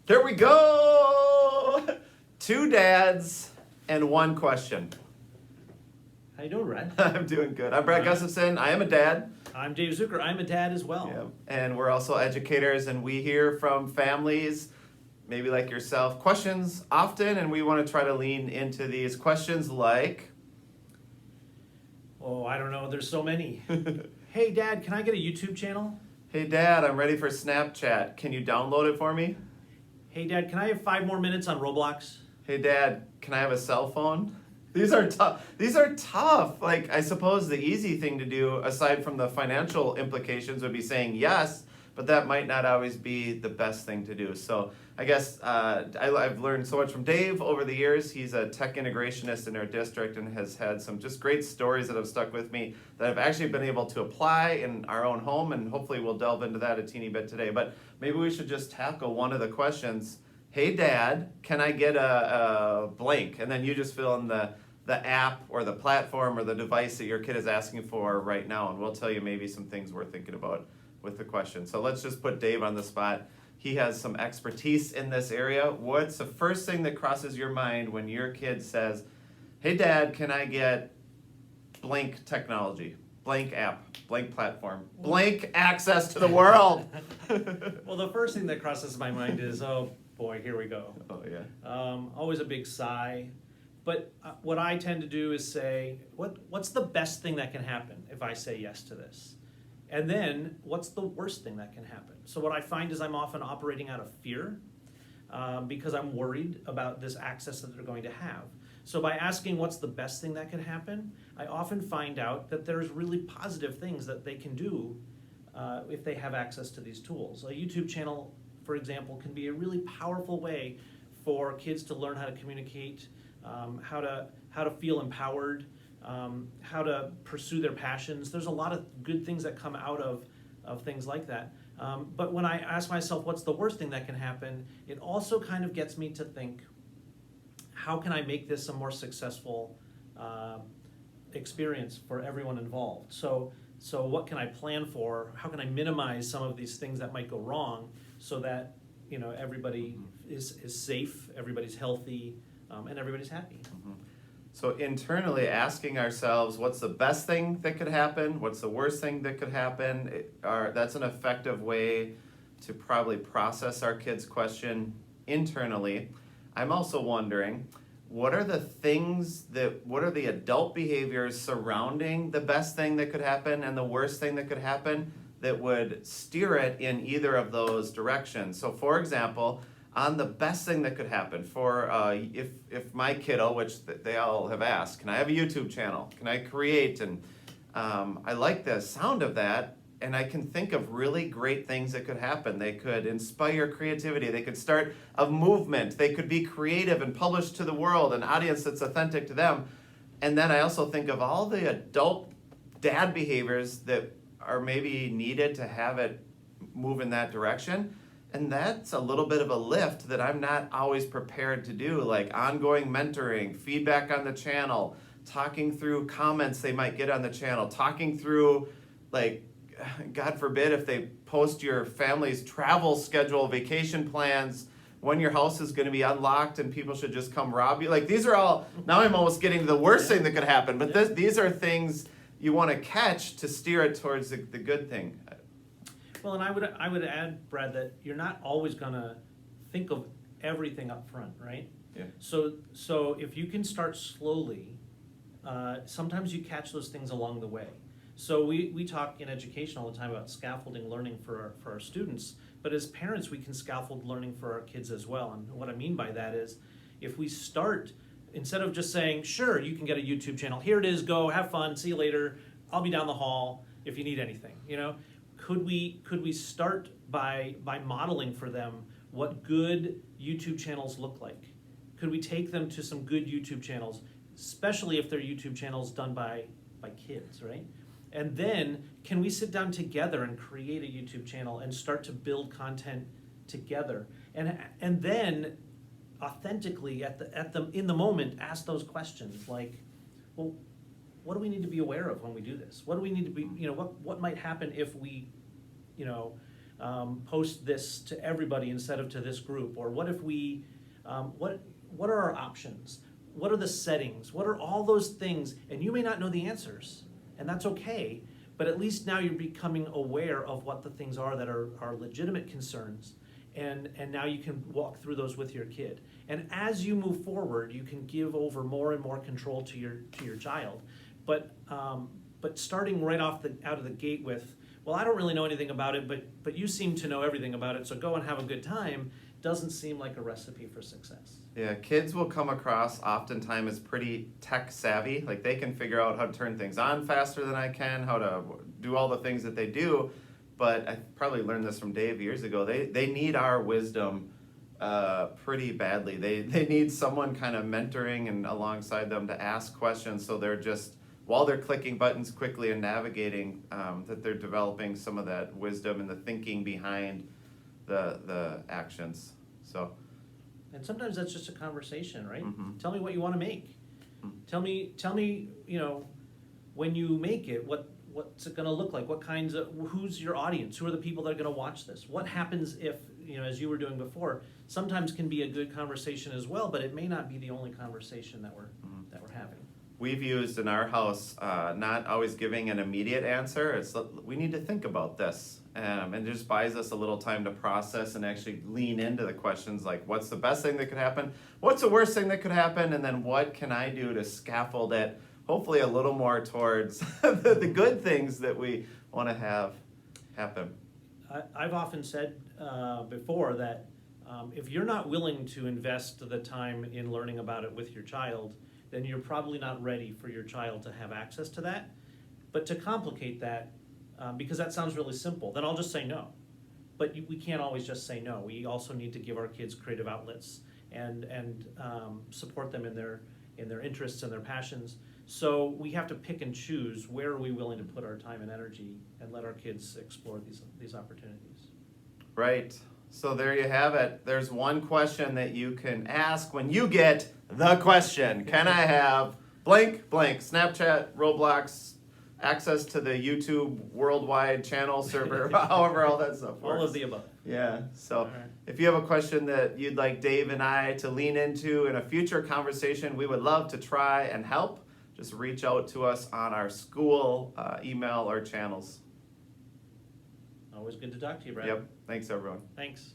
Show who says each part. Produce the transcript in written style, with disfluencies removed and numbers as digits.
Speaker 1: There we go! 2 dads and 1 question.
Speaker 2: How you doing, Brad?
Speaker 1: I'm doing good. I'm Brad Gustafson. I am a dad.
Speaker 2: I'm Dave Zucker. I'm a dad as well.
Speaker 1: Yeah. And we're also educators, and we hear from families, maybe like yourself, questions often, and we want to try to lean into these questions like...
Speaker 2: Oh, I don't know. There's so many. Hey, Dad, can I get a YouTube channel?
Speaker 1: Hey, Dad, I'm ready for Snapchat. Can you download it for me?
Speaker 2: Hey, Dad, can I have 5 more minutes on Roblox?
Speaker 1: Hey, Dad, can I have a cell phone? These are tough. These are tough. Like, I suppose the easy thing to do, aside from the financial implications, would be saying yes, but that might not always be the best thing to do. So I guess I've learned so much from Dave over the years. He's a tech integrationist in our district and has had some just great stories that have stuck with me that I've actually been able to apply in our own home, and hopefully we'll delve into that a teeny bit today. But maybe we should just tackle one of the questions. Hey, Dad, can I get a blank? And then you just fill in the app or the platform or the device that your kid is asking for right now, and we'll tell you maybe some things we're thinking about with the question. So let's just put Dave on the spot. He has some expertise in this area. What's the first thing that crosses your mind when your kid says, hey, Dad, can I get blank technology, blank app, blank platform, blank access to the world?
Speaker 2: Well, the first thing that crosses my mind is, oh boy, here we go.
Speaker 1: Oh, yeah.
Speaker 2: Always a big sigh. But what I tend to do is say, what's the best thing that can happen if I say yes to this? And then, what's the worst thing that can happen? So what I find is I'm often operating out of fear because I'm worried about this access that they're going to have. So by asking what's the best thing that can happen, I often find out that there's really positive things that they can do if they have access to these tools. A YouTube channel, for example, can be a really powerful way for kids to learn how to communicate, how to feel empowered, how to pursue their passions. There's a lot of good things that come out of things like that. But when I ask myself what's the worst thing that can happen, it also kind of gets me to think, how can I make this a more successful experience for everyone involved? So what can I plan for? How can I minimize some of these things that might go wrong so that everybody is safe, everybody's healthy, and everybody's happy?
Speaker 1: Mm-hmm. So internally asking ourselves, what's the best thing that could happen? What's the worst thing that could happen? That's an effective way to probably process our kids' question internally. I'm also wondering, what are the adult behaviors surrounding the best thing that could happen and the worst thing that could happen that would steer it in either of those directions? So for example, on the best thing that could happen for if my kiddo, which they all have asked, can I have a YouTube channel? Can I create? And I like the sound of that, and I can think of really great things that could happen. They could inspire creativity. They could start a movement. They could be creative and publish to the world an audience that's authentic to them. And then I also think of all the adult dad behaviors that are maybe needed to have it move in that direction. And that's a little bit of a lift that I'm not always prepared to do, like ongoing mentoring, feedback on the channel, talking through comments they might get on the channel, talking through, like, God forbid if they post your family's travel schedule, vacation plans, when your house is going to be unlocked and people should just come rob you. Like, these are all, now I'm almost getting to the worst thing that could happen, but these are things you want to catch to steer it towards the good thing.
Speaker 2: Well, and I would add, Brad, that you're not always going to think of everything up front, right?
Speaker 1: Yeah.
Speaker 2: So if you can start slowly, sometimes you catch those things along the way. So we talk in education all the time about scaffolding learning for our students, but as parents we can scaffold learning for our kids as well. And what I mean by that is, if we start, instead of just saying, sure, you can get a YouTube channel, here it is, go, have fun, see you later, I'll be down the hall if you need anything, Could we start by modeling for them what good YouTube channels look like? Could we take them to some good YouTube channels, especially if they're YouTube channels done by kids, right? And then can we sit down together and create a YouTube channel and start to build content together? And then authentically in the moment ask those questions like, well, what do we need to be aware of when we do this? What do we need to be, what might happen if we, post this to everybody instead of to this group? Or what if we, what are our options? What are the settings? What are all those things? And you may not know the answers, and that's okay, but at least now you're becoming aware of what the things are that are legitimate concerns. And now you can walk through those with your kid. And as you move forward, you can give over more and more control to your child. But starting right out of the gate with, well, I don't really know anything about it, but you seem to know everything about it, so go and have a good time, doesn't seem like a recipe for success.
Speaker 1: Yeah, kids will come across oftentimes as pretty tech savvy. Like they can figure out how to turn things on faster than I can, how to do all the things that they do. But I probably learned this from Dave years ago. They need our wisdom pretty badly. They need someone kind of mentoring and alongside them to ask questions, so they're just, while they're clicking buttons quickly and navigating, that they're developing some of that wisdom and the thinking behind the actions. So.
Speaker 2: And sometimes that's just a conversation, right?
Speaker 1: Mm-hmm.
Speaker 2: Tell me what you want to make.
Speaker 1: Mm-hmm.
Speaker 2: Tell me, when you make it, what's it going to look like? What kinds of, who's your audience? Who are the people that are going to watch this? What happens if, as you were doing before, sometimes can be a good conversation as well, but it may not be the only conversation that we're having.
Speaker 1: We've used in our house, not always giving an immediate answer. It's, we need to think about this. And it just buys us a little time to process and actually lean into the questions like, what's the best thing that could happen? What's the worst thing that could happen? And then what can I do to scaffold it, hopefully a little more towards the good things that we want to have happen.
Speaker 2: I've often said before that if you're not willing to invest the time in learning about it with your child, then you're probably not ready for your child to have access to that. But to complicate that, because that sounds really simple, then I'll just say no. But we can't always just say no. We also need to give our kids creative outlets and support them in their interests and their passions. So we have to pick and choose where are we willing to put our time and energy and let our kids explore these opportunities. Right.
Speaker 1: So there you have it. There's one question that you can ask when you get the question. Can I have blank, blank, Snapchat, Roblox, access to the YouTube worldwide channel server, however all that stuff works.
Speaker 2: All of the above.
Speaker 1: Yeah, so
Speaker 2: right.
Speaker 1: If you have a question that you'd like Dave and I to lean into in a future conversation, we would love to try and help. Just reach out to us on our school email or channels.
Speaker 2: Always good to talk to you, Brad.
Speaker 1: Yep, thanks everyone.
Speaker 2: Thanks.